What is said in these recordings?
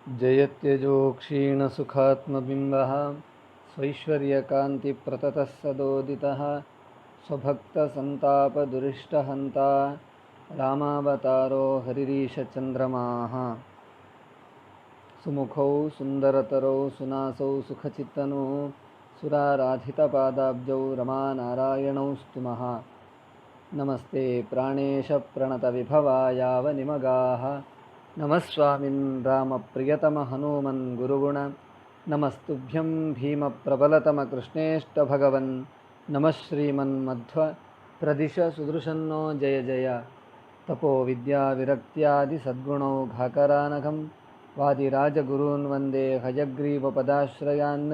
जयत्यजो क्षीणसुखात्मबिम्बः स्वैश्वर्यकान्तिप्रततः सदोदितः स्वभक्तसन्तापदुरिष्टहन्ता रामावतारो हरिरीशचन्द्रमाः सुमुखौ सुन्दरतरौ सुनासौ सुखचित्तनौ सुराराधितपादाब्जौ रमानारायणौ स्तुमः। नमस्ते प्राणेशप्रणतविभवायावनिमगाः नमः स्वामिन् रामप्रियतमहनूमन् गुरुगुण नमस्तुभ्यं भीमप्रबलतमकृष्णेष्टभगवन् नमः श्रीमन्मध्व प्रदिश सुदृशन्नो जय जय तपो विद्याविरक्त्यादिसद्गुणौ घाकरानघं वादिराजगुरून् वन्दे हयग्रीवपदाश्रयान्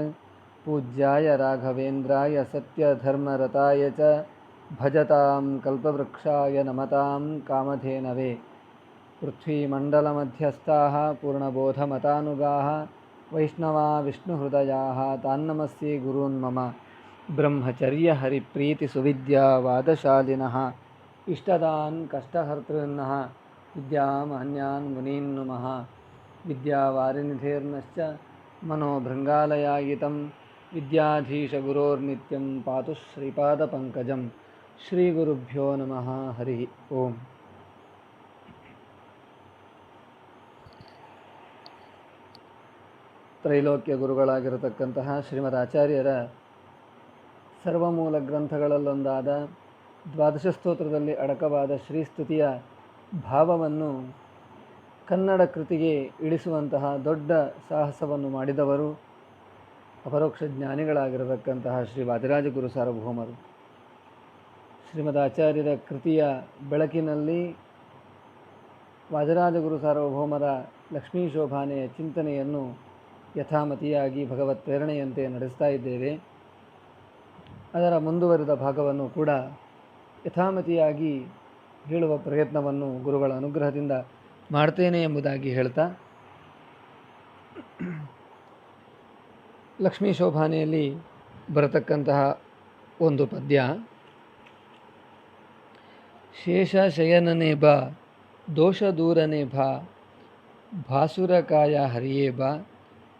पूज्याय राघवेन्द्राय सत्यधर्मरताय च भजतां कल्पवृक्षाय नमतां कामधेनवे। पृथ्वीमण्डलमध्यस्थाः पूर्णबोधमतानुगाः वैष्णवा विष्णुहृदयाः तान्नमस्ये गुरून् मम ब्रह्मचर्यहरिप्रीतिसुविद्यावादशालिनः इष्टदान् कष्टहर्तॄन्नः विद्यामान्यान् मुनीन् नुमः। विद्यावारिनिधेर्नश्च मनोभृङ्गालयायितं विद्याधीशगुरोर्नित्यं पातु श्रीपादपङ्कजं। ಶ್ರೀಗುರುಭ್ಯೋ ನಮಃ ಹರಿ ಓಂ. ತ್ರೈಲೋಕ್ಯ ಗುರುಗಳಾಗಿರತಕ್ಕಂತಹ ಶ್ರೀಮದ್ ಆಚಾರ್ಯರ ಸರ್ವಮೂಲ ಗ್ರಂಥಗಳಲ್ಲೊಂದಾದ ದ್ವಾದಶ ಸ್ತೋತ್ರದಲ್ಲಿ ಅಡಕವಾದ ಶ್ರೀಸ್ತುತಿಯ ಭಾವವನ್ನು ಕನ್ನಡ ಕೃತಿಗೆ ಇಳಿಸುವಂತಹ ದೊಡ್ಡ ಸಾಹಸವನ್ನು ಮಾಡಿದವರು ಅಪರೋಕ್ಷ ಜ್ಞಾನಿಗಳಾಗಿರತಕ್ಕಂತಹ ಶ್ರೀ ವಾದಿರಾಜ ಗುರು ಸಾರ್ವಭೌಮರು. ಶ್ರೀಮದ್ ಆಚಾರ್ಯರ ಕೃತಿಯ ಬೆಳಕಿನಲ್ಲಿ ವಾದಿರಾಜಗುರು ಸಾರ್ವಭೌಮರ ಲಕ್ಷ್ಮೀ ಶೋಭಾನೆಯ ಚಿಂತನೆಯನ್ನು ಯಥಾಮತಿಯಾಗಿ ಭಗವತ್ ಪ್ರೇರಣೆಯಂತೆ ನಡೆಸ್ತಾ ಇದ್ದೇವೆ. ಅದರ ಮುಂದುವರಿದ ಭಾಗವನ್ನು ಕೂಡ ಯಥಾಮತಿಯಾಗಿ ಹೇಳುವ ಪ್ರಯತ್ನವನ್ನು ಗುರುಗಳ ಅನುಗ್ರಹದಿಂದ ಮಾಡ್ತೇನೆ ಎಂಬುದಾಗಿ ಹೇಳ್ತಾ, ಲಕ್ಷ್ಮೀ ಶೋಭಾನೆಯಲ್ಲಿ ಬರತಕ್ಕಂತಹ ಒಂದು ಪದ್ಯ, ಶೇಷ ಶಯನನೇ ಬಾ ದೋಷ ದೂರನೇ ಬಾ ಭಾಸುರಕಾಯ ಹರಿಯೇ ಬಾ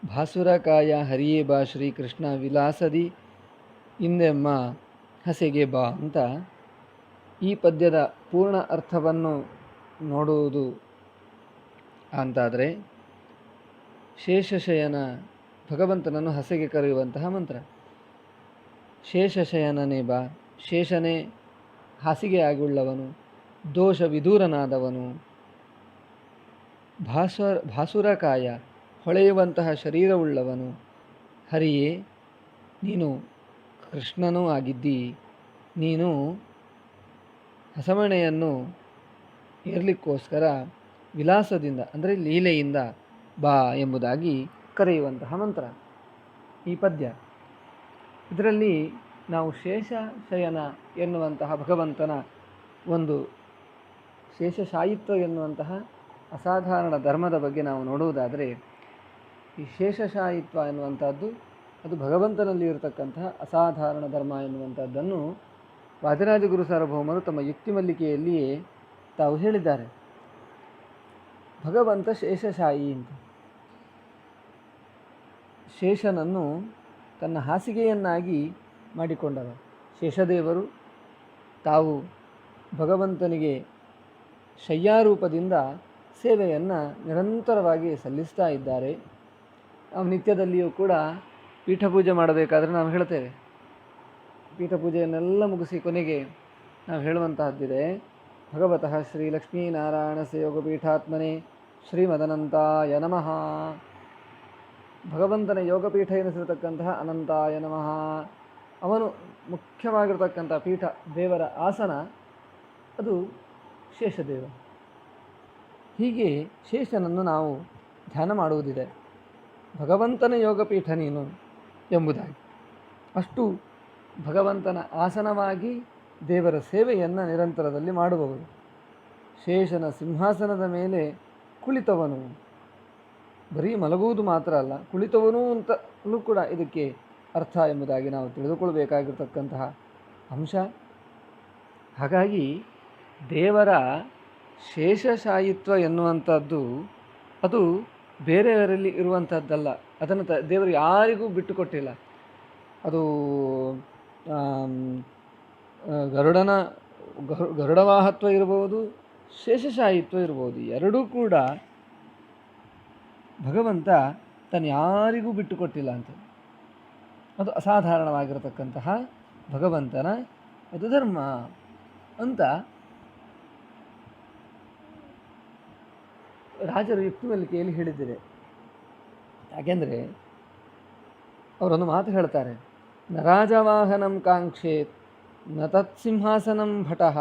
ಭಾಸುರಕಾಯ ಹರಿಯೇ ಬಾ ಶ್ರೀಕೃಷ್ಣ ವಿಲಾಸದಿ ಇಂದೆಮ್ಮ ಹಸೆಗೆ ಬಾ ಅಂತ ಈ ಪದ್ಯದ ಪೂರ್ಣ ಅರ್ಥವನ್ನು ನೋಡುವುದು ಅಂತಾದರೆ, ಶೇಷಶಯನ ಭಗವಂತನನ್ನು ಹಸೆಗೆ ಕರೆಯುವಂತಹ ಮಂತ್ರ. ಶೇಷಶಯನನೇ ಬಾ, ಶೇಷನೇ ಹಾಸಿಗೆ ಆಗುಳ್ಳವನು, ದೋಷ ವಿದೂರನಾದವನು, ಭಾಸುರಕಾಯ ಹೊಳೆಯುವಂತಹ ಶರೀರವುಳ್ಳವನು, ಹರಿಯೇ ನೀನು ಕೃಷ್ಣನೂ ಆಗಿದ್ದಿ, ನೀನು ಹಸಮಣೆಯನ್ನು ಏರಲಿಕ್ಕೋಸ್ಕರ ವಿಲಾಸದಿಂದ ಅಂದರೆ ಲೀಲೆಯಿಂದ ಬಾ ಎಂಬುದಾಗಿ ಕರೆಯುವಂತಹ ಮಂತ್ರ ಈ ಪದ್ಯ. ಇದರಲ್ಲಿ ನಾವು ಶೇಷಶಯನ ಎನ್ನುವಂತಹ ಭಗವಂತನ ಒಂದು ಶೇಷಶಾಯಿತ್ವ ಎನ್ನುವಂತಹ ಅಸಾಧಾರಣ ಧರ್ಮದ ಬಗ್ಗೆ ನಾವು ನೋಡುವುದಾದರೆ, ಈ ಶೇಷಶಾಯಿತ್ವ ಎನ್ನುವಂಥದ್ದು ಅದು ಭಗವಂತನಲ್ಲಿ ಇರತಕ್ಕಂತಹ ಅಸಾಧಾರಣ ಧರ್ಮ ಎನ್ನುವಂಥದ್ದನ್ನು ವಾದಿರಾಜ ಗುರು ಸಾರ್ವಭೌಮರು ತಮ್ಮ ಯುಕ್ತಿಮಲ್ಲಿಕೆಯಲ್ಲಿಯೇ ತಾವು ಹೇಳಿದ್ದಾರೆ. ಭಗವಂತ ಶೇಷಶಾಯಿ ಅಂತ, ಶೇಷನನ್ನು ತನ್ನ ಹಾಸಿಗೆಯನ್ನಾಗಿ ಮಾಡಿಕೊಂಡವ. ಶೇಷದೇವರು ತಾವು ಭಗವಂತನಿಗೆ ಶಯ್ಯಾರೂಪದಿಂದ ಸೇವೆಯನ್ನು ನಿರಂತರವಾಗಿ ಸಲ್ಲಿಸ್ತಾ ಇದ್ದಾರೆ. ನಾವು ನಿತ್ಯದಲ್ಲಿಯೂ ಕೂಡ ಪೀಠಪೂಜೆ ಮಾಡಬೇಕಾದ್ರೆ ನಾವು ಹೇಳ್ತೇವೆ, ಪೀಠಪೂಜೆಯನ್ನೆಲ್ಲ ಮುಗಿಸಿ ಕೊನೆಗೆ ನಾವು ಹೇಳುವಂತಹದ್ದಿದೆ, ಭಗವತಃ ಶ್ರೀ ಲಕ್ಷ್ಮೀನಾರಾಯಣಸ್ಯ ಯೋಗಪೀಠಾತ್ಮನೆ ಶ್ರೀಮದನಂತಾಯ ನಮಃ. ಭಗವಂತನ ಯೋಗಪೀಠ ಎನಿಸಿರತಕ್ಕಂತಹ ಅನಂತಾಯ ನಮಃ. ಅವನು ಮುಖ್ಯವಾಗಿರತಕ್ಕಂಥ ಪೀಠ, ದೇವರ ಆಸನ, ಅದು ಶೇಷದೇವ. ಹೀಗೆ ಶೇಷನನ್ನು ನಾವು ಧ್ಯಾನ ಮಾಡುವುದಿದೆ, ಭಗವಂತನ ಯೋಗಪೀಠ ನೀನು ಎಂಬುದಾಗಿ. ಅಷ್ಟು ಭಗವಂತನ ಆಸನವಾಗಿ ದೇವರ ಸೇವೆಯನ್ನು ನಿರಂತರದಲ್ಲಿ ಮಾಡುವವರು. ಶೇಷನ ಸಿಂಹಾಸನದ ಮೇಲೆ ಕುಳಿತವನು, ಬರೀ ಮಲಗುವುದು ಮಾತ್ರ ಅಲ್ಲ, ಕುಳಿತವನು ಅಂತಲೂ ಕೂಡ ಇದಕ್ಕೆ ಅರ್ಥ ಎಂಬುದಾಗಿ ನಾವು ತಿಳಿದುಕೊಳ್ಳಬೇಕಾಗಿರ್ತಕ್ಕಂತಹ ಅಂಶ. ಹಾಗಾಗಿ ದೇವರ ಶೇಷಶಾಯಿತ್ವ ಎನ್ನುವಂಥದ್ದು ಅದು ಬೇರೆಯವರಲ್ಲಿ ಇರುವಂಥದ್ದಲ್ಲ. ಅದನ್ನು ದೇವರು ಯಾರಿಗೂ ಬಿಟ್ಟುಕೊಟ್ಟಿಲ್ಲ. ಅದು ಆಮ್, ಗರುಡನ ಗರುಡವಾಹತ್ವ ಇರ್ಬೋದು, ಶೇಷಶಾಹಿತ್ವ ಇರ್ಬೋದು, ಎರಡೂ ಕೂಡ ಭಗವಂತ ತನ್ನ ಯಾರಿಗೂ ಬಿಟ್ಟುಕೊಟ್ಟಿಲ್ಲ ಅಂತ. ಅದು ಅಸಾಧಾರಣವಾಗಿರತಕ್ಕಂತಹ ಭಗವಂತನ ಅದು ಧರ್ಮ ಅಂತ ರಾಜರು ಯುಕ್ತಿಮಲ್ಲಿಕೆಯಲ್ಲಿ ಹೇಳಿದ್ದಾರೆ. ಯಾಕೆಂದರೆ ಅವರೊಂದು ಮಾತು ಹೇಳ್ತಾರೆ, ನ ರಾಜವಾಹನಂ ಕಾಂಕ್ಷೇತ್ ನ ತತ್ಸಿಂಹಾಸನಂ ಭಟಃ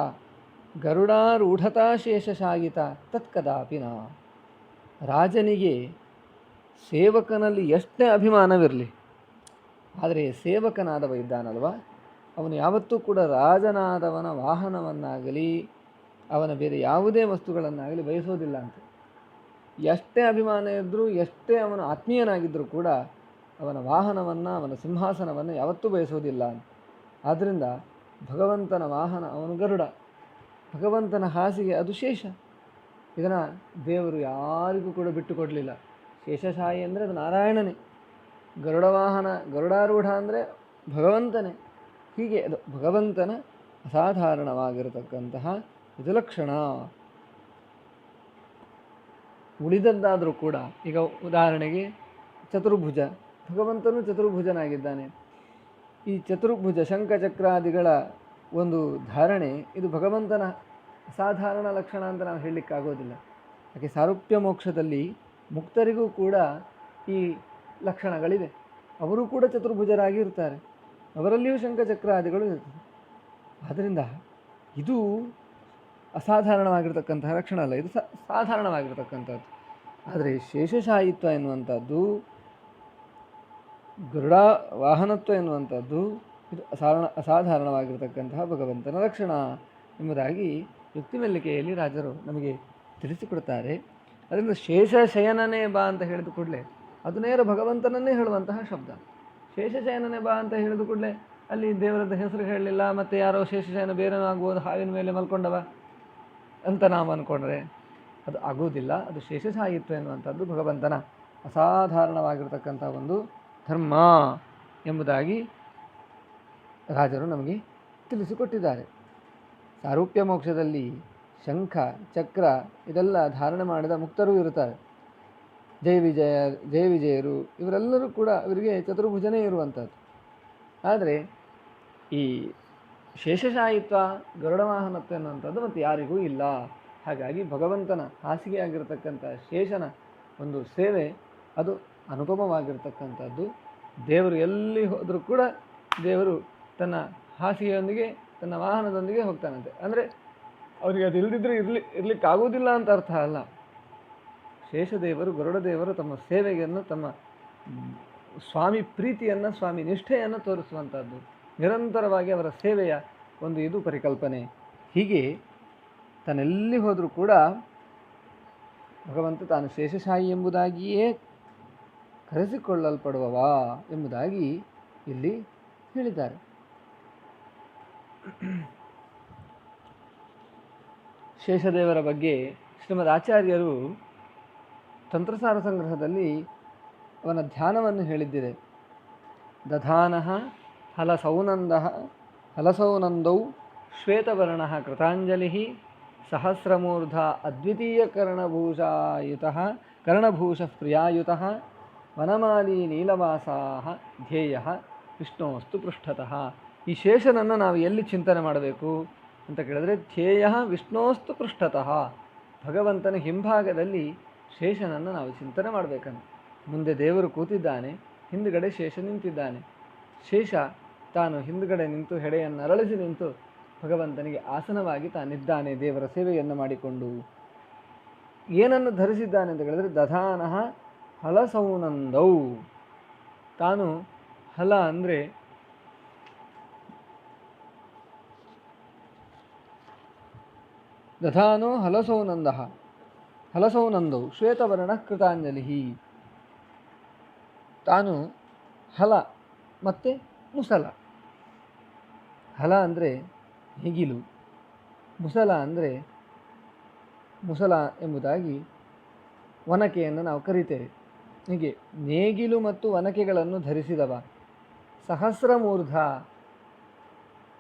ಗರುಡಾರೂಢತಾ ಶೇಷಶಾಯಿತ ತತ್ಕದಾಪಿ ನ. ರಾಜನಿಗೆ ಸೇವಕನಲ್ಲಿ ಎಷ್ಟೇ ಅಭಿಮಾನವಿರಲಿ, ಆದರೆ ಸೇವಕನಾದವ ಇದ್ದಾನಲ್ವ, ಅವನು ಯಾವತ್ತೂ ಕೂಡ ರಾಜನಾದವನ ವಾಹನವನ್ನಾಗಲಿ ಅವನ ಬೇರೆ ಯಾವುದೇ ವಸ್ತುಗಳನ್ನಾಗಲಿ ಬಯಸೋದಿಲ್ಲ ಅಂತ. ಎಷ್ಟೇ ಅಭಿಮಾನ ಇದ್ದರೂ, ಎಷ್ಟೇ ಅವನು ಆತ್ಮೀಯನಾಗಿದ್ದರೂ ಕೂಡ ಅವನ ವಾಹನವನ್ನು, ಅವನ ಸಿಂಹಾಸನವನ್ನು ಯಾವತ್ತೂ ಬಯಸೋದಿಲ್ಲ ಅಂತ. ಆದ್ದರಿಂದ ಭಗವಂತನ ವಾಹನ ಅವನು ಗರುಡ, ಭಗವಂತನ ಹಾಸಿಗೆ ಅದು ಶೇಷ. ಇದನ್ನು ದೇವರು ಯಾರಿಗೂ ಕೂಡ ಬಿಟ್ಟುಕೊಡಲಿಲ್ಲ. ಶೇಷಶಾಹಿ ಅಂದರೆ ಅದು ನಾರಾಯಣನೇ, ಗರುಡ ವಾಹನ ಗರುಡಾರೂಢ ಅಂದರೆ ಭಗವಂತನೇ. ಹೀಗೆ ಅದು ಭಗವಂತನ ಅಸಾಧಾರಣವಾಗಿರತಕ್ಕಂತಹ ಇದು ಲಕ್ಷಣ. ಉಳಿದದ್ದಾದರೂ ಕೂಡ, ಈಗ ಉದಾಹರಣೆಗೆ ಚತುರ್ಭುಜ, ಭಗವಂತನು ಚತುರ್ಭುಜನಾಗಿದ್ದಾನೆ. ಈ ಚತುರ್ಭುಜ ಶಂಖಚಕ್ರಾದಿಗಳ ಒಂದು ಧಾರಣೆ ಇದು ಭಗವಂತನ ಅಸಾಧಾರಣ ಲಕ್ಷಣ ಅಂತ ನಾವು ಹೇಳಲಿಕ್ಕಾಗೋದಿಲ್ಲ. ಯಾಕೆ ಸಾರೂಪ್ಯ ಮೋಕ್ಷದಲ್ಲಿ ಮುಕ್ತರಿಗೂ ಕೂಡ ಈ ಲಕ್ಷಣಗಳಿವೆ. ಅವರು ಕೂಡ ಚತುರ್ಭುಜರಾಗಿ ಇರ್ತಾರೆ, ಅವರಲ್ಲಿಯೂ ಶಂಖಚಕ್ರಾದಿಗಳು ಇರ್ತದೆ. ಆದ್ದರಿಂದ ಇದು ಅಸಾಧಾರಣವಾಗಿರ್ತಕ್ಕಂತಹ ಲಕ್ಷಣ ಅಲ್ಲ, ಇದು ಸಾಧಾರಣವಾಗಿರ್ತಕ್ಕಂಥದ್ದು. ಆದರೆ ಶೇಷಶಾಹಿತ್ವ ಎನ್ನುವಂಥದ್ದು, ಗರುಡ ವಾಹನತ್ವ ಎನ್ನುವಂಥದ್ದು ಇದು ಅಸಾಧಾರಣವಾಗಿರ್ತಕ್ಕಂತಹ ಭಗವಂತನ ಲಕ್ಷಣ ಎಂಬುದಾಗಿ ಯುಕ್ತಿಮಲ್ಲಿಕೆಯಲ್ಲಿ ರಾಜರು ನಮಗೆ ತಿಳಿಸಿಕೊಡ್ತಾರೆ. ಅದರಿಂದ ಶೇಷಶಯನನೇ ಬಾ ಅಂತ ಹೇಳಿದ ಕೂಡಲೇ ಅದು ನೇರ ಭಗವಂತನನ್ನೇ ಹೇಳುವಂತಹ ಶಬ್ದ. ಶೇಷಶಯನನೇ ಬಾ ಅಂತ ಹೇಳಿದ ಕೂಡಲೇ ಅಲ್ಲಿ ದೇವರದ ಹೆಸರು ಹೇಳಲಿಲ್ಲ, ಮತ್ತು ಯಾರೋ ಶೇಷಶಯನ ಬೇರೆನೂ ಆಗ್ಬೋದು, ಹಾವಿನ ಮೇಲೆ ಮಲ್ಕೊಂಡವ ಅಂತ ನಾವು ಅಂದ್ಕೊಂಡ್ರೆ ಅದು ಆಗುವುದಿಲ್ಲ. ಅದು ಶೇಷಶಾಹಿತ್ವ ಎನ್ನುವಂಥದ್ದು ಭಗವಂತನ ಅಸಾಧಾರಣವಾಗಿರ್ತಕ್ಕಂಥ ಒಂದು ಧರ್ಮ ಎಂಬುದಾಗಿ ರಾಜರು ನಮಗೆ ತಿಳಿಸಿಕೊಟ್ಟಿದ್ದಾರೆ. ಸಾರೂಪ್ಯ ಮೋಕ್ಷದಲ್ಲಿ ಶಂಖ ಚಕ್ರ ಇದೆಲ್ಲ ಧಾರಣೆ ಮಾಡಿದ ಮುಕ್ತರೂ ಇರುತ್ತಾರೆ. ಜಯ ವಿಜಯರು ಇವರೆಲ್ಲರೂ ಕೂಡ ಇವರಿಗೆ ಚತುರ್ಭುಜನೇ ಇರುವಂಥದ್ದು. ಆದರೆ ಈ ಶೇಷಶಾಹಿತ್ವ ಗರುಡವಾಹನತ್ವ ಎನ್ನುವಂಥದ್ದು ಮತ್ತು ಯಾರಿಗೂ ಇಲ್ಲ. ಹಾಗಾಗಿ ಭಗವಂತನ ಹಾಸಿಗೆಯಾಗಿರ್ತಕ್ಕಂಥ ಶೇಷನ ಒಂದು ಸೇವೆ ಅದು ಅನುಪಮವಾಗಿರ್ತಕ್ಕಂಥದ್ದು. ದೇವರು ಎಲ್ಲಿ ಹೋದರೂ ಕೂಡ ದೇವರು ತನ್ನ ಹಾಸಿಗೆಯೊಂದಿಗೆ ತನ್ನ ವಾಹನದೊಂದಿಗೆ ಹೋಗ್ತಾನಂತೆ. ಅಂದರೆ ಅವರಿಗೆ ಅದು ಇಲ್ಲದಿದ್ದರೆ ಇರಲಿಕ್ಕಾಗುವುದಿಲ್ಲ ಅಂತ ಅರ್ಥ ಅಲ್ಲ. ಶೇಷದೇವರು ಗರುಡದೇವರು ತಮ್ಮ ಸೇವೆಯನ್ನು, ತಮ್ಮ ಸ್ವಾಮಿ ಪ್ರೀತಿಯನ್ನು, ಸ್ವಾಮಿ ನಿಷ್ಠೆಯನ್ನು ತೋರಿಸುವಂಥದ್ದು, ನಿರಂತರವಾಗಿ ಅವರ ಸೇವೆಯ ಒಂದು ಇದು ಪರಿಕಲ್ಪನೆ. ಹೀಗೆ ತಾನೆಲ್ಲಿ ಹೋದರೂ ಕೂಡ ಭಗವಂತ ತಾನು ಶೇಷಶಾಹಿ ಎಂಬುದಾಗಿಯೇ ಕರೆಸಿಕೊಳ್ಳಲ್ಪಡುವವ ಎಂಬುದಾಗಿ ಇಲ್ಲಿ ಹೇಳಿದ್ದಾರೆ. ಶೇಷದೇವರ ಬಗ್ಗೆ ಶ್ರೀಮದ್ ಆಚಾರ್ಯರು ತಂತ್ರಸಾರ ಸಂಗ್ರಹದಲ್ಲಿ ಅವನ ಧ್ಯಾನವನ್ನು ಹೇಳಿದ್ದಿದೆ. ದಧಾನಃ ಹಲಸೌನಂದೌ ಶ್ವೇತವರ್ಣ ಕೃತಾಂಜಲಿ ಸಹಸ್ರಮೂರ್ಧ ಅದ್ವಿತೀಯ ಕರ್ಣಭೂಷ ಪ್ರಿಯಾಯುತಃ ವನಮಾಲಿ ನೀಲವಾಸಾ ಧ್ಯೇಯ ವಿಷ್ಣೋಸ್ತು ಪೃಷ್ಠತಃ. ಈ ಶೇಷನನ್ನು ನಾವು ಎಲ್ಲಿ ಚಿಂತನೆ ಮಾಡಬೇಕು ಅಂತ ಕೇಳಿದ್ರೆ, ಧ್ಯೇಯ ವಿಷ್ಣೋಸ್ತು ಪೃಷ್ಠತಃ, ಭಗವಂತನ ಹಿಂಭಾಗದಲ್ಲಿ ಶೇಷನನ್ನು ನಾವು ಚಿಂತನೆ ಮಾಡಬೇಕಂತ. ಮುಂದೆ ದೇವರು ಕೂತಿದ್ದಾನೆ, ಹಿಂದುಗಡೆ ಶೇಷ ನಿಂತಿದ್ದಾನೆ. ಶೇಷ ತಾನು ಹಿಂದುಗಡೆ ನಿಂತು ಹೆಡೆಯನ್ನು ಅರಳಿಸಿ ನಿಂತು ಭಗವಂತನಿಗೆ ಆಸನವಾಗಿ ತಾನಿದ್ದಾನೆ ದೇವರ ಸೇವೆಯನ್ನು ಮಾಡಿಕೊಂಡು. ಏನನ್ನು ಧರಿಸಿದ್ದಾನೆ ಅಂತ ಹೇಳಿದ್ರೆ, ದಧಾನಃ ಹಲಸೌನಂದೌ, ತಾನು ಹಲ ಅಂದರೆ ದಧಾನೋ ಹಲಸೌನಂದೌ ಶ್ವೇತವರ್ಣ ಕೃತಾಂಜಲಿ, ತಾನು ಹಲ ಮತ್ತು ಮುಸಲ. ಹಲ ಅಂದರೆ ಹೆಗಿಲು, ಮುಸಲ ಅಂದರೆ ಮುಸಲ ಎಂಬುದಾಗಿ ಒನಕೆಯನ್ನು ನಾವು ಕರಿತೇವೆ. ಹೀಗೆ ನೇಗಿಲು ಮತ್ತು ಒನಕೆಗಳನ್ನು ಧರಿಸಿದವ ಸಹಸ್ರಮೂರ್ಧ,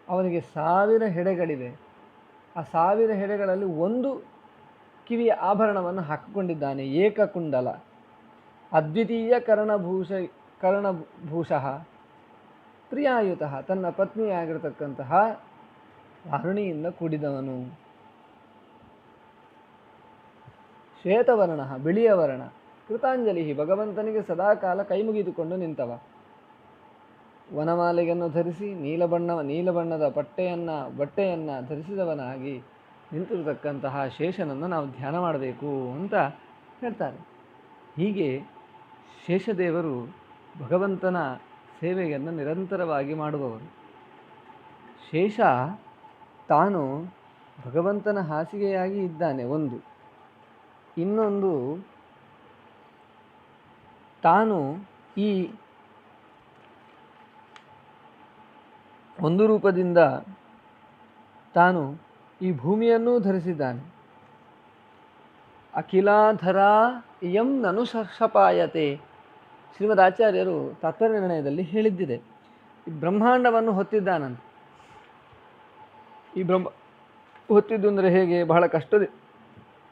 ಅವನಿಗೆ 1000 ಹೆಡೆಗಳಿವೆ. ಆ 1000 ಹೆಡೆಗಳಲ್ಲಿ ಒಂದು ಕಿವಿಯ ಆಭರಣವನ್ನು ಹಾಕಿಕೊಂಡಿದ್ದಾನೆ, ಏಕಕುಂಡಲ. ಅದ್ವಿತೀಯ ಕರ್ಣಭೂಷಃ ಪ್ರಿಯಾಯುತಃ, ತನ್ನ ಪತ್ನಿಯಾಗಿರತಕ್ಕಂತಹ ವಾರುಣಿಯಿಂದ ಕೂಡಿದವನು. ಶ್ವೇತವರ್ಣ, ಬಿಳಿಯ ವರ್ಣ. ಕೃತಾಂಜಲಿ, ಭಗವಂತನಿಗೆ ಸದಾಕಾಲ ಕೈ ಮುಗಿದುಕೊಂಡು ನಿಂತವ. ವನಮಾಲೆಯನ್ನು ಧರಿಸಿ ನೀಲ ಬಣ್ಣದ ಬಟ್ಟೆಯನ್ನು ಧರಿಸಿದವನಾಗಿ ನಿಂತಿರತಕ್ಕಂತಹ ಶೇಷನನ್ನು ನಾವು ಧ್ಯಾನ ಮಾಡಬೇಕು ಅಂತ ಹೇಳ್ತಾರೆ. ಹೀಗೆ ಶೇಷದೇವರು ಭಗವಂತನ ಸೇವೆಯನ್ನು ನಿರಂತರವಾಗಿ ಮಾಡುವವರು. ಶೇಷ ತಾನು ಭಗವಂತನ ಹಾಸಿಗೆಯಾಗಿ ಇದ್ದಾನೆ ಒಂದು. ಇನ್ನೊಂದು, ತಾನು ಈ ಒಂದು ರೂಪದಿಂದ ತಾನು ಈ ಭೂಮಿಯನ್ನೂ ಧರಿಸಿದ್ದಾನೆ. ಅಖಿಲಾಧರ ಯಂ ನನು ಸರ್ಷಪಾಯತೆ, ಶ್ರೀಮದ್ ಆಚಾರ್ಯರು ತಾತ್ಪರ್ಯ ನಿರ್ಣಯದಲ್ಲಿ ಹೇಳಿದ್ದಿದೆ. ಈ ಬ್ರಹ್ಮಾಂಡವನ್ನು ಹೊತ್ತಿದ್ದಾನಂತೆ. ಈ ಹೊತ್ತಿದ್ದು ಅಂದರೆ ಹೇಗೆ?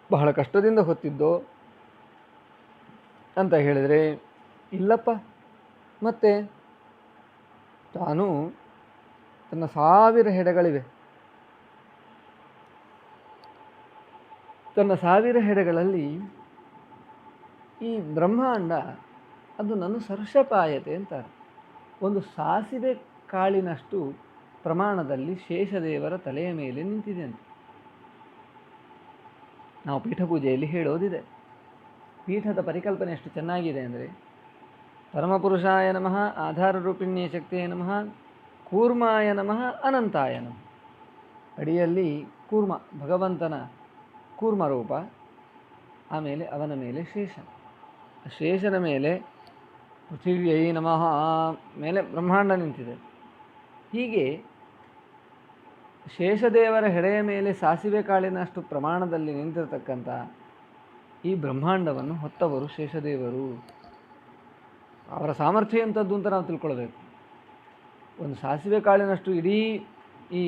ಬಹಳ ಕಷ್ಟದಿಂದ ಹೊತ್ತಿದ್ದೋ ಅಂತ ಹೇಳಿದರೆ ಇಲ್ಲಪ್ಪ. ಮತ್ತೆ ತಾನು ತನ್ನ 1000 ಹೆಡೆಗಳಿವೆ. ತನ್ನ 1000 ಹೆಡೆಗಳಲ್ಲಿ ಈ ಬ್ರಹ್ಮಾಂಡ ಅದು ನನ್ನ ಸರ್ಷಪಾಯತೆ ಅಂತಾರೆ. ಒಂದು ಸಾಸಿವೆ ಕಾಳಿನಷ್ಟು ಪ್ರಮಾಣದಲ್ಲಿ ಶೇಷದೇವರ ತಲೆಯ ಮೇಲೆ ನಿಂತಿದೆ ಅಂತ ನಾವು ಪೀಠಪೂಜೆಯಲ್ಲಿ ಹೇಳೋದಿದೆ. ಪೀಠದ ಪರಿಕಲ್ಪನೆ ಎಷ್ಟು ಚೆನ್ನಾಗಿದೆ ಅಂದರೆ, ಪರಮಪುರುಷಾಯ ನಮಃ, ಆಧಾರ ರೂಪಿಣ್ಯ ಶಕ್ತಿಯೇ ನಮಃ, ಕೂರ್ಮಾಯ ನಮಃ, ಅನಂತಾಯ ನಮಃ. ಅಡಿಯಲ್ಲಿ ಕೂರ್ಮ, ಭಗವಂತನ ಕೂರ್ಮ ರೂಪ, ಆಮೇಲೆ ಅವನ ಮೇಲೆ ಶೇಷ, ಶೇಷನ ಮೇಲೆ ಪೃಥಿವ್ಯೈ ನಮಃ, ಮೇಲೆ ಬ್ರಹ್ಮಾಂಡ ನಿಂತಿದೆ. ಹೀಗೆ ಶೇಷದೇವರ ಹೆಡೆಯ ಮೇಲೆ ಸಾಸಿವೆ ಕಾಳಿನಷ್ಟು ಪ್ರಮಾಣದಲ್ಲಿ ನಿಂತಿರತಕ್ಕಂಥ ಈ ಬ್ರಹ್ಮಾಂಡವನ್ನು ಹೊತ್ತವರು ಶೇಷದೇವರು. ಅವರ ಸಾಮರ್ಥ್ಯ ಎಂಥದ್ದು ಅಂತ ನಾವು ತಿಳ್ಕೊಳ್ಬೇಕು. ಒಂದು ಸಾಸಿವೆ ಕಾಳಿನಷ್ಟು ಇಡೀ ಈ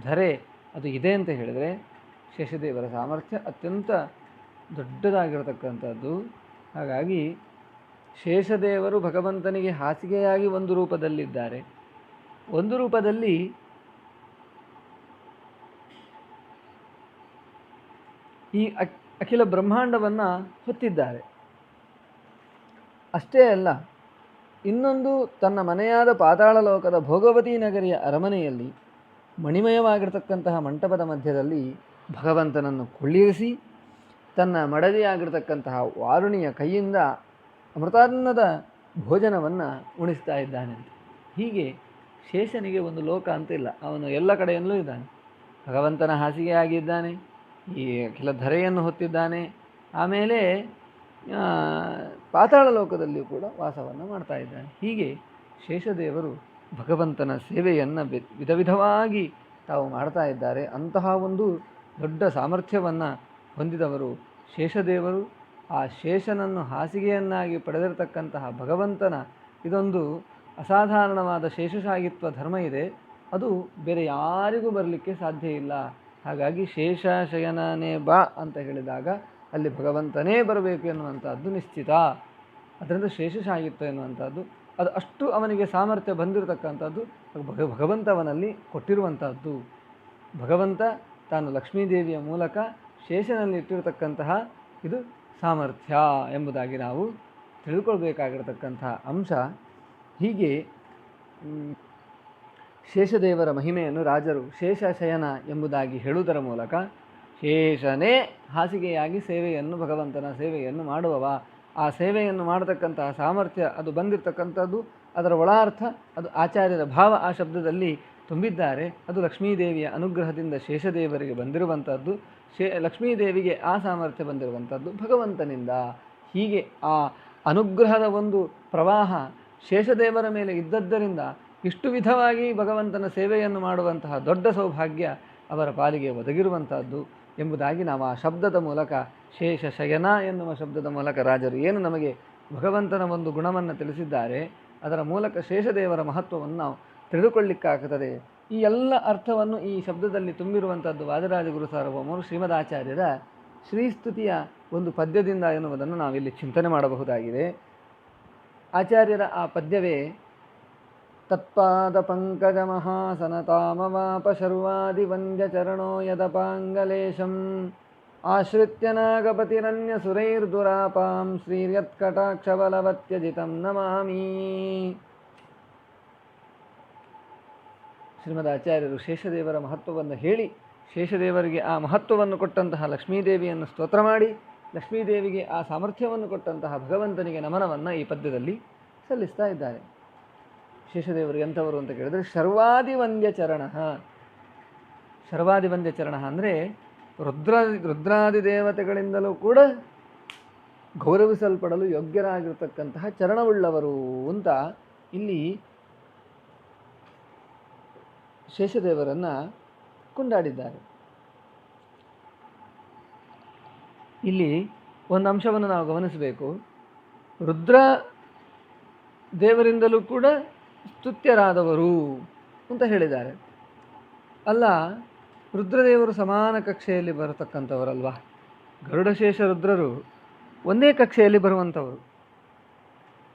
ಧರೆ ಅದು ಇದೆ ಅಂತ ಹೇಳಿದರೆ ಶೇಷದೇವರ ಸಾಮರ್ಥ್ಯ ಅತ್ಯಂತ ದೊಡ್ಡದಾಗಿರತಕ್ಕಂಥದ್ದು. ಹಾಗಾಗಿ ಶೇಷದೇವರು ಭಗವಂತನಿಗೆ ಹಾಸಿಗೆಯಾಗಿ ಒಂದು ರೂಪದಲ್ಲಿದ್ದಾರೆ, ಒಂದು ರೂಪದಲ್ಲಿ ಈ ಅಖಿಲ ಬ್ರಹ್ಮಾಂಡವನ್ನು ಹೊತ್ತಿದ್ದಾರೆ. ಅಷ್ಟೇ ಅಲ್ಲ, ಇನ್ನೊಂದು ತನ್ನ ಮನೆಯಾದ ಪಾತಾಳ ಲೋಕದ ಭೋಗವತಿ ನಗರಿಯ ಅರಮನೆಯಲ್ಲಿ ಮಣಿಮಯವಾಗಿರ್ತಕ್ಕಂತಹ ಮಂಟಪದ ಮಧ್ಯದಲ್ಲಿ ಭಗವಂತನನ್ನು ಕುಳ್ಳಿರಿಸಿ ತನ್ನ ಮಡದಿಯಾಗಿರ್ತಕ್ಕಂತಹ ವಾರುಣಿಯ ಕೈಯಿಂದ ಅಮೃತಾನ್ನದ ಭೋಜನವನ್ನು ಉಣಿಸ್ತಾ ಇದ್ದಾನೆ. ಹೀಗೆ ಶೇಷನಿಗೆ ಒಂದು ಲೋಕ ಅಂತಿಲ್ಲ, ಅವನು ಎಲ್ಲ ಕಡೆಯಲ್ಲೂ ಇದ್ದಾನೆ. ಭಗವಂತನ ಹಾಸಿಗೆ ಆಗಿದ್ದಾನೆ, ಈ ಅಖಿಲ ಧರೆಯನ್ನು ಹೊತ್ತಿದ್ದಾನೆ, ಆಮೇಲೆ ಪಾತಾಳ ಲೋಕದಲ್ಲಿಯೂ ಕೂಡ ವಾಸವನ್ನು ಮಾಡ್ತಾ ಇದ್ದಾನೆ. ಹೀಗೆ ಶೇಷದೇವರು ಭಗವಂತನ ಸೇವೆಯನ್ನು ವಿಧ ವಿಧವಾಗಿ ತಾವು ಮಾಡ್ತಾ ಇದ್ದಾರೆ. ಅಂತಹ ಒಂದು ದೊಡ್ಡ ಸಾಮರ್ಥ್ಯವನ್ನು ಹೊಂದಿದವರು ಶೇಷದೇವರು. ಆ ಶೇಷನನ್ನು ಹಾಸಿಗೆಯನ್ನಾಗಿ ಪಡೆದಿರತಕ್ಕಂತಹ ಭಗವಂತನ ಇದೊಂದು ಅಸಾಧಾರಣವಾದ ಶೇಷಶಾಹಿತ್ವ ಧರ್ಮ ಇದೆ, ಅದು ಬೇರೆ ಯಾರಿಗೂ ಬರಲಿಕ್ಕೆ ಸಾಧ್ಯ ಇಲ್ಲ. ಹಾಗಾಗಿ ಶೇಷ ಶಯನನೇ ಬಾ ಅಂತ ಹೇಳಿದಾಗ ಅಲ್ಲಿ ಭಗವಂತನೇ ಬರಬೇಕು ಎನ್ನುವಂಥದ್ದು ನಿಶ್ಚಿತ. ಅದರಿಂದ ಶೇಷಶಾಹಿತ್ವ ಎನ್ನುವಂಥದ್ದು ಅದು ಅಷ್ಟು ಅವನಿಗೆ ಸಾಮರ್ಥ್ಯ ಬಂದಿರತಕ್ಕಂಥದ್ದು ಭಗವಂತವನಲ್ಲಿ ಕೊಟ್ಟಿರುವಂಥದ್ದು. ಭಗವಂತ ತಾನು ಲಕ್ಷ್ಮೀದೇವಿಯ ಮೂಲಕ ಶೇಷನಲ್ಲಿ ಇಟ್ಟಿರತಕ್ಕಂತಹ ಇದು ಸಾಮರ್ಥ್ಯ ಎಂಬುದಾಗಿ ನಾವು ತಿಳಿದುಕೊಳ್ಬೇಕಾಗಿರತಕ್ಕಂತಹ ಅಂಶ. ಹೀಗೆ ಶೇಷದೇವರ ಮಹಿಮೆಯನ್ನು ರಾಜರು ಶೇಷಶಯನ ಎಂಬುದಾಗಿ ಹೇಳುವುದರ ಮೂಲಕ ಶೇಷನೇ ಹಾಸಿಗೆಯಾಗಿ ಸೇವೆಯನ್ನು, ಭಗವಂತನ ಸೇವೆಯನ್ನು ಮಾಡುವವ, ಆ ಸೇವೆಯನ್ನು ಮಾಡತಕ್ಕಂತಹ ಸಾಮರ್ಥ್ಯ ಅದು ಬಂದಿರತಕ್ಕಂಥದ್ದು, ಅದರ ಒಳಾರ್ಥ ಅದು ಆಚಾರ್ಯರ ಭಾವ ಆ ಶಬ್ದದಲ್ಲಿ ತುಂಬಿದ್ದಾರೆ. ಅದು ಲಕ್ಷ್ಮೀದೇವಿಯ ಅನುಗ್ರಹದಿಂದ ಶೇಷದೇವರಿಗೆ ಬಂದಿರುವಂಥದ್ದು, ಲಕ್ಷ್ಮೀದೇವಿಗೆ ಆ ಸಾಮರ್ಥ್ಯ ಬಂದಿರುವಂಥದ್ದು ಭಗವಂತನಿಂದ. ಹೀಗೆ ಆ ಅನುಗ್ರಹದ ಒಂದು ಪ್ರವಾಹ ಶೇಷದೇವರ ಮೇಲೆ ಇದ್ದದ್ದರಿಂದ ಇಷ್ಟು ವಿಧವಾಗಿ ಭಗವಂತನ ಸೇವೆಯನ್ನು ಮಾಡುವಂತಹ ದೊಡ್ಡ ಸೌಭಾಗ್ಯ ಅವರ ಪಾಲಿಗೆ ಒದಗಿರುವಂಥದ್ದು ಎಂಬುದಾಗಿ ನಾವು ಆ ಶಬ್ದದ ಮೂಲಕ ಶೇಷ ಶಯನ ಎನ್ನುವ ಶಬ್ದದ ಮೂಲಕ ರಾಜರು ಏನು ನಮಗೆ ಭಗವಂತನ ಒಂದು ಗುಣವನ್ನು ತಿಳಿಸಿದ್ದಾರೆ, ಅದರ ಮೂಲಕ ಶೇಷದೇವರ ಮಹತ್ವವನ್ನು ನಾವು ತಿಳಿದುಕೊಳ್ಳಿಕ್ಕಾಗುತ್ತದೆ. ಈ ಎಲ್ಲ ಅರ್ಥವನ್ನು ಈ ಶಬ್ದದಲ್ಲಿ ತುಂಬಿರುವಂಥದ್ದು ವಾದರಾಜಗುರು ಸಾರ್ವಭೌಮರು ಶ್ರೀಮದಾಚಾರ್ಯರ ಶ್ರೀಸ್ತುತಿಯ ಒಂದು ಪದ್ಯದಿಂದ ಎನ್ನುವುದನ್ನು ನಾವಿಲ್ಲಿ ಚಿಂತನೆ ಮಾಡಬಹುದಾಗಿದೆ. ಆಚಾರ್ಯರ ಆ ಪದ್ಯವೇ ತತ್ಪಾದ ಪಂಕಜ ಮಹಾಸನತಾಮವಾಪ ಶರ್ವಾದಿ ವಂದ್ಯ ಚರಣೋ ಯದಪಾಂಗಲೇಶಂ ಆಶ್ರಿತ್ಯ ನಾಗಪತಿರನ್ಯ ಸುರೈರ್ದುರಾಪಾಂ ಶ್ರೀರ್ಯತ್ಕಟಾಕ್ಷಬಲವತ್ಯಜಿತಂ ನಮಾಮಿ. ಶ್ರೀಮದ್ ಆಚಾರ್ಯರು ಶೇಷದೇವರ ಮಹತ್ವವನ್ನು ಹೇಳಿ, ಶೇಷದೇವರಿಗೆ ಆ ಮಹತ್ವವನ್ನು ಕೊಟ್ಟಂತಹ ಲಕ್ಷ್ಮೀದೇವಿಯನ್ನು ಸ್ತೋತ್ರ ಮಾಡಿ, ಲಕ್ಷ್ಮೀದೇವಿಗೆ ಆ ಸಾಮರ್ಥ್ಯವನ್ನು ಕೊಟ್ಟಂತಹ ಭಗವಂತನಿಗೆ ನಮನವನ್ನು ಈ ಪದ್ಯದಲ್ಲಿ ಸಲ್ಲಿಸ್ತಾ ಇದ್ದಾರೆ. ಶೇಷದೇವರು ಎಂಥವರು ಅಂತ ಕೇಳಿದರೆ ಶರ್ವಾದಿವಂದ್ಯ ಚರಣ. ಶರ್ವಾದಿವಂದ್ಯ ಚರಣ ಅಂದರೆ ರುದ್ರಾದಿ ದೇವತೆಗಳಿಂದಲೂ ಕೂಡ ಗೌರವಿಸಲ್ಪಡಲು ಯೋಗ್ಯರಾಗಿರ್ತಕ್ಕಂತಹ ಚರಣವುಳ್ಳವರು ಅಂತ ಇಲ್ಲಿ ಶೇಷದೇವರನ್ನು ಕೊಂಡಾಡಿದ್ದಾರೆ. ಇಲ್ಲಿ ಒಂದು ಅಂಶವನ್ನು ನಾವು ಗಮನಿಸಬೇಕು. ರುದ್ರ ದೇವರಿಂದಲೂ ಕೂಡ ಸ್ತುತ್ಯರಾದವರು ಅಂತ ಹೇಳಿದ್ದಾರೆ. ಅಲ್ಲ, ರುದ್ರದೇವರು ಸಮಾನ ಕಕ್ಷೆಯಲ್ಲಿ ಬರತಕ್ಕಂಥವರಲ್ವಾ? ಗರುಡಶೇಷ ರುದ್ರರು ಒಂದೇ ಕಕ್ಷೆಯಲ್ಲಿ ಬರುವಂಥವರು.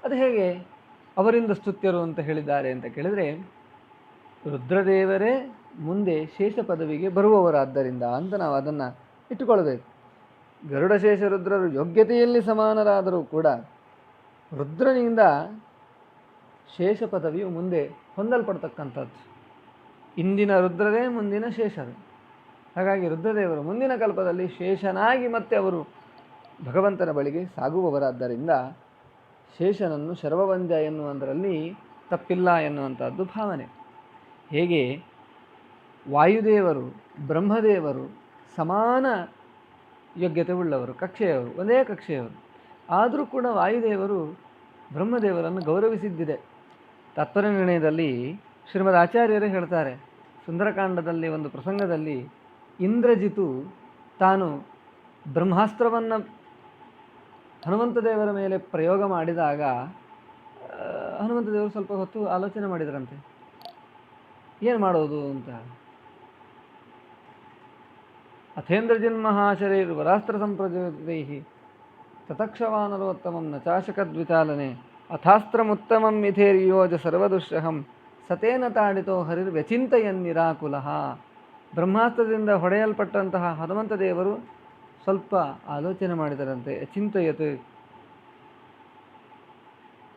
ಅದು ಹೇಗೆ ಅವರಿಂದ ಸ್ತುತ್ಯರು ಅಂತ ಹೇಳಿದ್ದಾರೆ ಅಂತ ಕೇಳಿದರೆ, ರುದ್ರದೇವರೇ ಮುಂದೆ ಶೇಷ ಪದವಿಗೆ ಬರುವವರಾದ್ದರಿಂದ ಅಂತ ನಾವು ಅದನ್ನು ಇಟ್ಟುಕೊಳ್ಬೇಕು. ಗರುಡಶೇಷ ರುದ್ರರು ಯೋಗ್ಯತೆಯಲ್ಲಿ ಸಮಾನರಾದರೂ ಕೂಡ ರುದ್ರನಿಂದ ಶೇಷ ಪದವಿಯು ಮುಂದೆ ಹೊಂದಲ್ಪಡ್ತಕ್ಕಂಥದ್ದು. ಇಂದಿನ ರುದ್ರರೇ ಮುಂದಿನ ಶೇಷರು. ಹಾಗಾಗಿ ರುದ್ರದೇವರು ಮುಂದಿನ ಕಲ್ಪದಲ್ಲಿ ಶೇಷನಾಗಿ ಮತ್ತೆ ಅವರು ಭಗವಂತನ ಬಳಿಗೆ ಸಾಗುವವರಾದ್ದರಿಂದ ಶೇಷನನ್ನು ಶರ್ವವಂದ್ಯ ಎನ್ನುವುದರಲ್ಲಿ ತಪ್ಪಿಲ್ಲ ಎನ್ನುವಂಥದ್ದು ಭಾವನೆ. ಹೇಗೆ ವಾಯುದೇವರು ಬ್ರಹ್ಮದೇವರು ಸಮಾನ ಯೋಗ್ಯತೆ ಉಳ್ಳವರು, ಕಕ್ಷೆಯವರು, ಒಂದೇ ಕಕ್ಷೆಯವರು. ಆದರೂ ಕೂಡ ವಾಯುದೇವರು ಬ್ರಹ್ಮದೇವರನ್ನು ಗೌರವಿಸಿದ್ದಿದೆ. ತಾತ್ಪರ್ಯ ನಿರ್ಣಯದಲ್ಲಿ ಶ್ರೀಮದ್ ಆಚಾರ್ಯರೇ ಹೇಳ್ತಾರೆ, ಸುಂದರಕಾಂಡದಲ್ಲಿ ಒಂದು ಪ್ರಸಂಗದಲ್ಲಿ ಇಂದ್ರಜಿತು ತಾನು ಬ್ರಹ್ಮಾಸ್ತ್ರವನ್ನು ಹನುಮಂತ ದೇವರ ಮೇಲೆ ಪ್ರಯೋಗ ಮಾಡಿದಾಗ ಹನುಮಂತ ದೇವರು ಸ್ವಲ್ಪ ಹೊತ್ತು ಆಲೋಚನೆ ಮಾಡಿದರಂತೆ, ಏನು ಮಾಡೋದು ಅಂತ. ಅಥೇಂದ್ರಜಿನ್ಮಹಾಶರೈರ್ ವರಾಸ್ತ್ರ ಸಂಪ್ರಜೋತೈ ತತಕ್ಷವಾನರೋತ್ತಮಂ ನ ಚಾಶಕದ್ವಿಚಾಲನೆ ಅಥಾಸ್ತ್ರಮುತ್ತಮಂ ಮಿಥೇರ್ಯೋಜ ಸರ್ವದುಶ್ರಹಂ ಸತೇನ ತಾಡಿತೋ ಹರಿರ್ ವ್ಯಚಿಂತಯನ್ನಿರಾಕುಲಃ. ಬ್ರಹ್ಮಾಸ್ತ್ರದಿಂದ ಹೊಡೆಯಲ್ಪಟ್ಟಂತಹ ಹನುಮಂತ ದೇವರು ಸ್ವಲ್ಪ ಆಲೋಚನೆ ಮಾಡಿದರಂತೆ.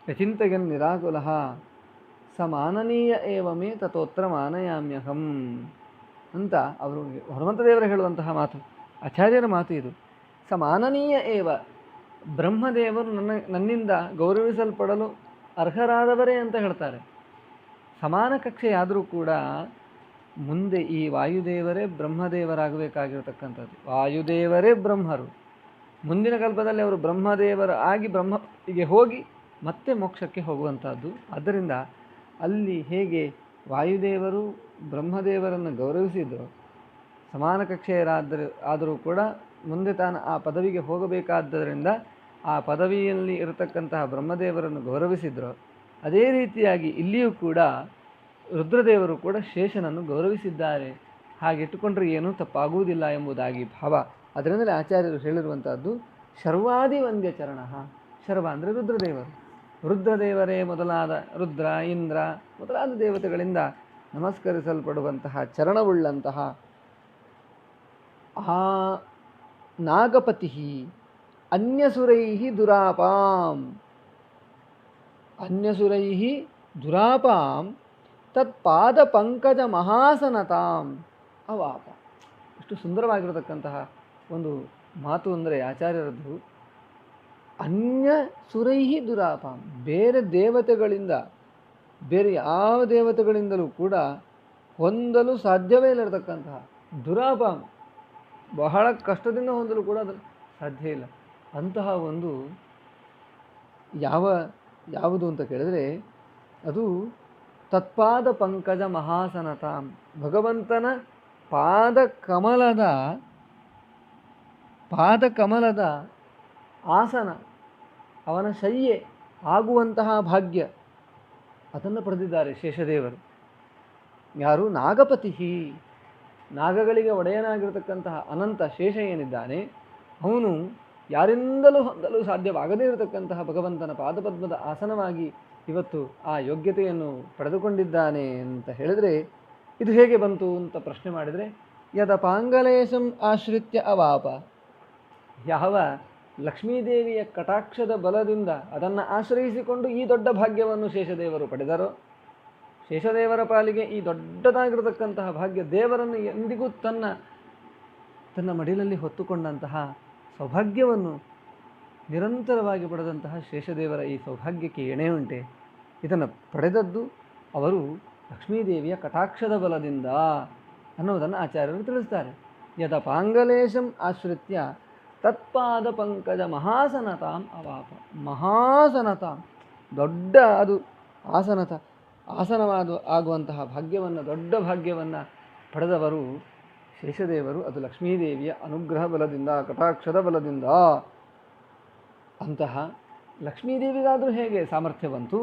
ವ್ಯಚಿಂತಯನ್ನಿರಾಕುಲಃ ಸ ಮಾನನೀಯ ಏವ ಮೇ ತತೋತ್ರ ಮಾನಯಾಮ್ಯಹಂ ಅಂತ ಅವರು ಹನುಮಂತ ದೇವರು ಹೇಳುವಂತಹ ಮಾತು, ಆಚಾರ್ಯರ ಮಾತು ಇದು. ಸ ಮಾನನೀಯ ಏವ, ಬ್ರಹ್ಮದೇವರು ನನ್ನಿಂದ ಗೌರವಿಸಲ್ಪಡಲು ಅರ್ಹರಾದವರೇ ಅಂತ ಹೇಳ್ತಾರೆ. ಸಮಾನ ಕಕ್ಷೆಯಾದರೂ ಕೂಡ ಮುಂದೆ ಈ ವಾಯುದೇವರೇ ಬ್ರಹ್ಮದೇವರಾಗಬೇಕಾಗಿರತಕ್ಕಂಥದ್ದು. ವಾಯುದೇವರೇ ಬ್ರಹ್ಮರು. ಮುಂದಿನ ಕಲ್ಪದಲ್ಲಿ ಅವರು ಬ್ರಹ್ಮದೇವರ ಆಗಿ ಬ್ರಹ್ಮಗೆ ಹೋಗಿ ಮತ್ತೆ ಮೋಕ್ಷಕ್ಕೆ ಹೋಗುವಂಥದ್ದು. ಆದ್ದರಿಂದ ಅಲ್ಲಿ ಹೇಗೆ ವಾಯುದೇವರು ಬ್ರಹ್ಮದೇವರನ್ನು ಗೌರವಿಸಿದ್ರು, ಸಮಾನ ಕಕ್ಷೆಯರಾದರೂ ಕೂಡ ಮುಂದೆ ತಾನು ಆ ಪದವಿಗೆ ಹೋಗಬೇಕಾದ್ದರಿಂದ ಆ ಪದವಿಯಲ್ಲಿ ಇರತಕ್ಕಂತಹ ಬ್ರಹ್ಮದೇವರನ್ನು ಗೌರವಿಸಿದ್ರು. ಅದೇ ರೀತಿಯಾಗಿ ಇಲ್ಲಿಯೂ ಕೂಡ ರುದ್ರದೇವರು ಕೂಡ ಶೇಷನನ್ನು ಗೌರವಿಸಿದ್ದಾರೆ. ಹಾಗಿಟ್ಟುಕೊಂಡ್ರೆ ಏನೂ ತಪ್ಪಾಗುವುದಿಲ್ಲ ಎಂಬುದಾಗಿ ಭಾವ. ಅದರಿಂದಲೇ ಆಚಾರ್ಯರು ಹೇಳಿರುವಂಥದ್ದು ಶರ್ವಾದಿ ವಂದ್ಯ ಚರಣ. ಶರ್ವ ಅಂದರೆ ರುದ್ರದೇವರು. ರುದ್ರದೇವರೇ ಮೊದಲಾದ ರುದ್ರ, ಇಂದ್ರ ಮೊದಲಾದ ದೇವತೆಗಳಿಂದ ನಮಸ್ಕರಿಸಲ್ಪಡುವಂತಹ ಚರಣವುಳ್ಳಂತಹ ಆ ನಾಗಪತಿ ಅನ್ಯಸುರೈ ದುರಾಪಾಂ ತತ್ಪಾದ ಪಂಕಜ ಮಹಾಸನತಾಂ ಅವಾಪ. ಎಷ್ಟು ಸುಂದರವಾಗಿರತಕ್ಕಂತಹ ಒಂದು ಮಾತು ಅಂದರೆ ಆಚಾರ್ಯರದ್ದು. ಅನ್ಯ ಸುರೈಹಿ ದುರಾಪಾಂ, ಬೇರೆ ದೇವತೆಗಳಿಂದ, ಬೇರೆ ಯಾವ ದೇವತೆಗಳಿಂದಲೂ ಕೂಡ ಹೊಂದಲು ಸಾಧ್ಯವೇ ಇಲ್ಲತಕ್ಕಂತಹ ದುರಾಪಾಂ, ಬಹಳ ಕಷ್ಟದಿಂದ ಹೊಂದಲು ಕೂಡ ಅದು ಸಾಧ್ಯ ಇಲ್ಲ. ಅಂತಹ ಒಂದು ಯಾವುದು ಅಂತ ಕೇಳಿದರೆ ಅದು ತತ್ಪಾದ ಪಂಕಜ ಮಹಾಸನತಾಂ, ಭಗವಂತನ ಪಾದ ಕಮಲದ ಪಾದಕಮಲದ ಆಸನ, ಅವನ ಶಯ್ಯೆ ಆಗುವಂತಹ ಭಾಗ್ಯ ಅದನ್ನು ಪಡೆದಿದ್ದಾರೆ ಶೇಷದೇವರು. ಯಾರು? ನಾಗಪತಿ, ನಾಗಗಳಿಗೆ ಒಡೆಯನಾಗಿರತಕ್ಕಂತಹ ಅನಂತ ಶೇಷ ಏನಿದ್ದಾನೆ, ಅವನು ಯಾರಿಂದಲೂ ಹೊಂದಲು ಸಾಧ್ಯವಾಗದೇ ಇರತಕ್ಕಂತಹ ಭಗವಂತನ ಪಾದಪದ್ಮದ ಆಸನವಾಗಿ ಇವತ್ತು ಆ ಯೋಗ್ಯತೆಯನ್ನು ಪಡೆದುಕೊಂಡಿದ್ದಾನೆ ಅಂತ ಹೇಳಿದರೆ, ಇದು ಹೇಗೆ ಬಂತು ಅಂತ ಪ್ರಶ್ನೆ ಮಾಡಿದರೆ, ಯದ ಪಾಂಗಲೇಶಂ ಆಶ್ರಿತ್ಯ ಅವಾಪ, ಯಾವ ಲಕ್ಷ್ಮೀದೇವಿಯ ಕಟಾಕ್ಷದ ಬಲದಿಂದ ಅದನ್ನು ಆಶ್ರಯಿಸಿಕೊಂಡು ಈ ದೊಡ್ಡ ಭಾಗ್ಯವನ್ನು ಶೇಷದೇವರು ಪಡೆದರೋ, ಶೇಷದೇವರ ಪಾಲಿಗೆ ಈ ದೊಡ್ಡದಾಗಿರತಕ್ಕಂತಹ ಭಾಗ್ಯ, ದೇವರನ್ನು ಎಂದಿಗೂ ತನ್ನ ಮಡಿಲಲ್ಲಿ ಹೊತ್ತುಕೊಂಡಂತಹ ಸೌಭಾಗ್ಯವನ್ನು ನಿರಂತರವಾಗಿ ಪಡೆದಂತಹ ಶೇಷದೇವರ ಈ ಸೌಭಾಗ್ಯಕ್ಕೆ ಎಣೆ ಉಂಟೆ? ಇದನ್ನು ಪಡೆದದ್ದು ಅವರು ಲಕ್ಷ್ಮೀದೇವಿಯ ಕಟಾಕ್ಷದ ಬಲದಿಂದ ಅನ್ನೋದನ್ನು ಆಚಾರ್ಯರು ತಿಳಿಸ್ತಾರೆ. ಯದ ಪಾಂಗಲೇಶಂ ಆಶ್ರಿತ್ಯ ತತ್ಪಾದ ಪಂಕಜ ಮಹಾಸನತಾಂ ಅವಾಪ. ಮಹಾಸನತಾಂ, ದೊಡ್ಡ ಅದು ಆಸನವಾದ ಆಗುವಂತಹ ಭಾಗ್ಯವನ್ನು, ದೊಡ್ಡ ಭಾಗ್ಯವನ್ನು ಪಡೆದವರು ಶೇಷದೇವರು. ಅದು ಲಕ್ಷ್ಮೀದೇವಿಯ ಅನುಗ್ರಹ ಬಲದಿಂದ, ಕಟಾಕ್ಷದ ಬಲದಿಂದ. ಅಂತಹ ಲಕ್ಷ್ಮೀದೇವಿಗಾದರೂ ಹೇಗೆ ಸಾಮರ್ಥ್ಯ ಬಂತು?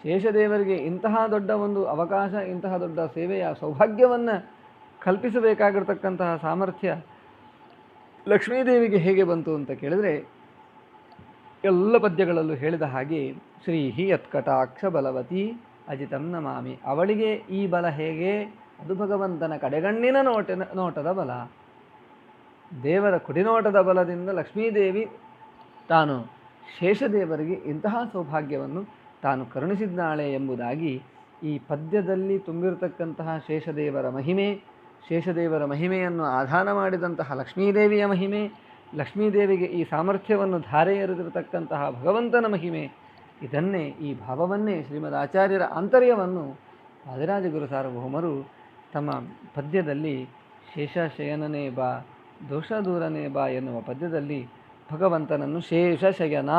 ಶೇಷದೇವರಿಗೆ ಇಂತಹ ದೊಡ್ಡ ಒಂದು ಅವಕಾಶ, ಇಂತಹ ದೊಡ್ಡ ಸೇವೆಯ ಸೌಭಾಗ್ಯವನ್ನು ಕಲ್ಪಿಸಬೇಕಾಗಿರ್ತಕ್ಕಂತಹ ಸಾಮರ್ಥ್ಯ ಲಕ್ಷ್ಮೀದೇವಿಗೆ ಹೇಗೆ ಬಂತು ಅಂತ ಕೇಳಿದರೆ, ಎಲ್ಲ ಪದ್ಯಗಳಲ್ಲೂ ಹೇಳಿದ ಹಾಗೆ ಶ್ರೀಹಿ ಯತ್ಕಟಾಕ್ಷ ಬಲವತಿ ಅಜಿತಂ ನಮಾಮಿ. ಅವಳಿಗೆ ಈ ಬಲ ಹೇಗೆ? ಅದು ಭಗವಂತನ ಕಡೆಗಣ್ಣಿನ ನೋಟದ ಬಲ, ದೇವರ ಕುಡಿನೋಟದ ಬಲದಿಂದ ಲಕ್ಷ್ಮೀದೇವಿ ತಾನು ಶೇಷದೇವರಿಗೆ ಇಂತಹ ಸೌಭಾಗ್ಯವನ್ನು ತಾನು ಕರುಣಿಸಿದ್ದಾಳೆ ಎಂಬುದಾಗಿ ಈ ಪದ್ಯದಲ್ಲಿ ತುಂಬಿರತಕ್ಕಂತಹ ಶೇಷದೇವರ ಮಹಿಮೆ, ಶೇಷದೇವರ ಮಹಿಮೆಯನ್ನು ಆಧಾನ ಮಾಡಿದಂತಹ ಲಕ್ಷ್ಮೀದೇವಿಯ ಮಹಿಮೆ, ಲಕ್ಷ್ಮೀದೇವಿಗೆ ಈ ಸಾಮರ್ಥ್ಯವನ್ನು ಧಾರೆ ಎರೆದಿರತಕ್ಕಂತಹ ಭಗವಂತನ ಮಹಿಮೆ, ಇದನ್ನೇ, ಈ ಭಾವವನ್ನೇ, ಶ್ರೀಮದ್ ಆಚಾರ್ಯರ ಆಂತರ್ಯವನ್ನು ವಾದಿರಾಜಗುರು ಸಾರ್ವಭೌಮರು ತಮ್ಮ ಪದ್ಯದಲ್ಲಿ ಶೇಷಶಯನನೇ ಬಾ ದೋಷ ದೂರನೇ ಬಾ ಎನ್ನುವ ಪದ್ಯದಲ್ಲಿ ಭಗವಂತನನ್ನು ಶೇಷಶಯನ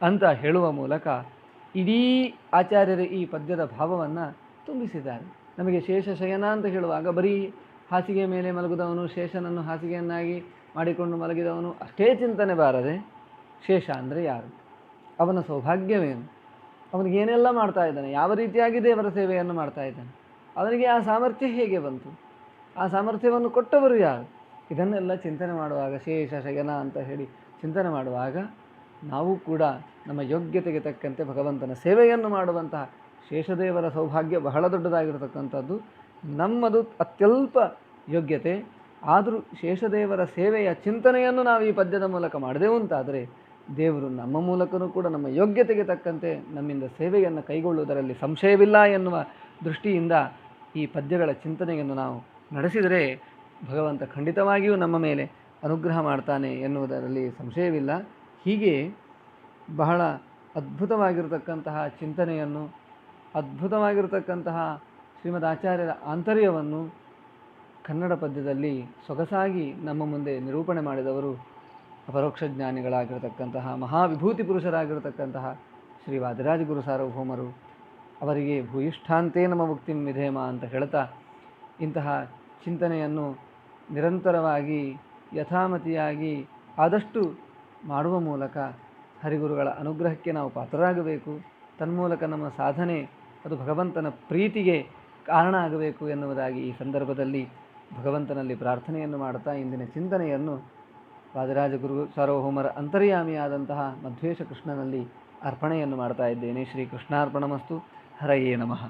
ಅಂತ ಹೇಳುವ ಮೂಲಕ ಇಡೀ ಆಚಾರ್ಯರ ಈ ಪದ್ಯದ ಭಾವವನ್ನು ತುಂಬಿಸಿದ್ದಾರೆ. ನಮಗೆ ಶೇಷಶಯನ ಅಂತ ಹೇಳುವಾಗ ಬರೀ ಹಾಸಿಗೆ ಮೇಲೆ ಮಲಗಿದವನು, ಶೇಷನನ್ನು ಹಾಸಿಗೆಯನ್ನಾಗಿ ಮಾಡಿಕೊಂಡು ಮಲಗಿದವನು ಅಷ್ಟೇ ಚಿಂತನೆ ಬಾರದೆ, ಶೇಷ ಅಂದರೆ ಯಾರು, ಅವನ ಸೌಭಾಗ್ಯವೇನು, ಅವನಿಗೇನೆಲ್ಲ ಮಾಡ್ತಾ ಇದ್ದಾನೆ, ಯಾವ ರೀತಿಯಾಗಿ ದೇವರ ಸೇವೆಯನ್ನು ಮಾಡ್ತಾ ಇದ್ದಾನೆ, ಅವನಿಗೆ ಆ ಸಾಮರ್ಥ್ಯ ಹೇಗೆ ಬಂತು, ಆ ಸಾಮರ್ಥ್ಯವನ್ನು ಕೊಟ್ಟವರು ಯಾರು, ಇದನ್ನೆಲ್ಲ ಚಿಂತನೆ ಮಾಡುವಾಗ, ಶೇಷಶಯನ ಅಂತ ಹೇಳಿ ಚಿಂತನೆ ಮಾಡುವಾಗ ನಾವು ಕೂಡ ನಮ್ಮ ಯೋಗ್ಯತೆಗೆ ತಕ್ಕಂತೆ ಭಗವಂತನ ಸೇವೆಯನ್ನು ಮಾಡುವಂತಹ ಶೇಷದೇವರ ಸೌಭಾಗ್ಯ ಬಹಳ ದೊಡ್ಡದಾಗಿರತಕ್ಕಂಥದ್ದು. ನಮ್ಮದು ಅತ್ಯಲ್ಪ ಯೋಗ್ಯತೆ, ಆದರೂ ಶೇಷದೇವರ ಸೇವೆಯ ಚಿಂತನೆಯನ್ನು ನಾವು ಈ ಪದ್ಯದ ಮೂಲಕ ಮಾಡಿದೆವು ಅಂತಾದರೆ ದೇವರು ನಮ್ಮ ಮೂಲಕನೂ ಕೂಡ ನಮ್ಮ ಯೋಗ್ಯತೆಗೆ ತಕ್ಕಂತೆ ನಮ್ಮಿಂದ ಸೇವೆಯನ್ನು ಕೈಗೊಳ್ಳುವುದರಲ್ಲಿ ಸಂಶಯವಿಲ್ಲ ಎನ್ನುವ ದೃಷ್ಟಿಯಿಂದ ಈ ಪದ್ಯಗಳ ಚಿಂತನೆಯನ್ನು ನಾವು ನಡೆಸಿದರೆ ಭಗವಂತ ಖಂಡಿತವಾಗಿಯೂ ನಮ್ಮ ಮೇಲೆ ಅನುಗ್ರಹ ಮಾಡ್ತಾನೆ ಎನ್ನುವುದರಲ್ಲಿ ಸಂಶಯವಿಲ್ಲ. ಹೀಗೆ ಬಹಳ ಅದ್ಭುತವಾಗಿರತಕ್ಕಂತಹ ಚಿಂತನೆಯನ್ನು, ಅದ್ಭುತವಾಗಿರತಕ್ಕಂತಹ ಶ್ರೀಮದ್ ಆಚಾರ್ಯರ ಆಂತರ್ಯವನ್ನು ಕನ್ನಡ ಪದ್ಯದಲ್ಲಿ ಸೊಗಸಾಗಿ ನಮ್ಮ ಮುಂದೆ ನಿರೂಪಣೆ ಮಾಡಿದವರು ಅಪರೋಕ್ಷ ಜ್ಞಾನಿಗಳಾಗಿರತಕ್ಕಂತಹ ಮಹಾವಿಭೂತಿ ಪುರುಷರಾಗಿರತಕ್ಕಂತಹ ಶ್ರೀ ವಾದಿರಾಜಗುರು ಸಾರ್ವಭೌಮರು. ಅವರಿಗೆ ಭೂಯಿಷ್ಠಾಂತೇ ನಮ್ಮ ಮುಕ್ತಿಂ ವಿಧೇಮ ಅಂತ ಹೇಳ್ತಾ, ಇಂತಹ ಚಿಂತನೆಯನ್ನು ನಿರಂತರವಾಗಿ ಯಥಾಮತಿಯಾಗಿ ಆದಷ್ಟು ಮಾಡುವ ಮೂಲಕ ಹರಿಗುರುಗಳ ಅನುಗ್ರಹಕ್ಕೆ ನಾವು ಪಾತ್ರರಾಗಬೇಕು. ತನ್ಮೂಲಕ ನಮ್ಮ ಸಾಧನೆ ಅದು ಭಗವಂತನ ಪ್ರೀತಿಗೆ ಕಾರಣ ಆಗಬೇಕು ಎನ್ನುವುದಾಗಿ ಈ ಸಂದರ್ಭದಲ್ಲಿ ಭಗವಂತನಲ್ಲಿ ಪ್ರಾರ್ಥನೆಯನ್ನು ಮಾಡುತ್ತಾ ಇಂದಿನ ಚಿಂತನೆಯನ್ನು ವಾದಿರಾಜಗುರು ಸಾರ್ವಭೌಮರ ಅಂತರ್ಯಾಮಿಯಾದಂತಹ ಮಧ್ವೇಶ ಕೃಷ್ಣನಲ್ಲಿ ಅರ್ಪಣೆಯನ್ನು ಮಾಡ್ತಾ ಇದ್ದೇನೆ. ಶ್ರೀ ಕೃಷ್ಣಾರ್ಪಣಮಸ್ತು. ಹರಯೇ ನಮಃ.